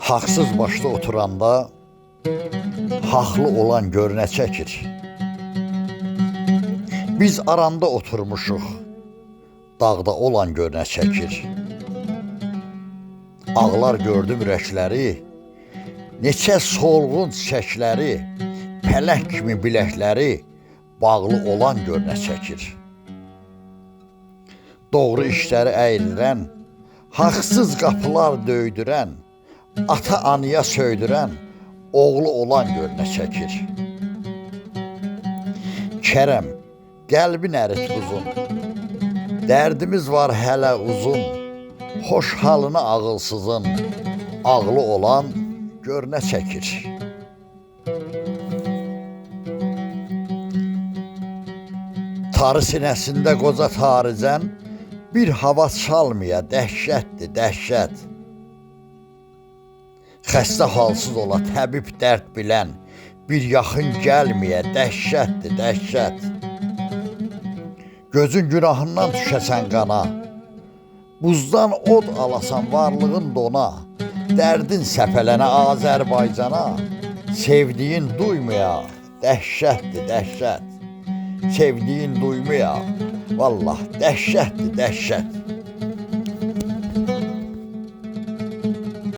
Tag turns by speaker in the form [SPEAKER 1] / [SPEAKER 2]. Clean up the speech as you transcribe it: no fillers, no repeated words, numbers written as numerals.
[SPEAKER 1] Haqsız başda oturanda haqlı olan görünə çəkir. Biz aranda oturmuşuq, dağda olan görünə çəkir. Ağlar gördüm ürəkləri, neçə solğun çiçəkləri, pələk kimi biləkləri bağlı olan görünə çəkir. Doğru işləri əyildirən, haqsız qapılar döydürən, ata-anıya söydürən, oğlu olan görünə çəkir. Kərəm, qəlbin ərit uzun, dərdimiz var hələ uzun, xoş halına ağılsızın, ağlı olan görünə çəkir. Tarı sinəsində qoca taricən, bir hava çalmaya dəhşətdir, dəhşət. Xəstə halsız ola təbib dərd bilən, bir yaxın gəlməyə dəhşətdir, dəhşət. Gözün günahından düşəsən qana, buzdan od alasan varlığın dona, dərdin səpələnə Azərbaycana, sevdiyin duymaya dəhşətdir, dəhşət. Sevdiyin duymaya, vallah dəhşətdir, dəhşət.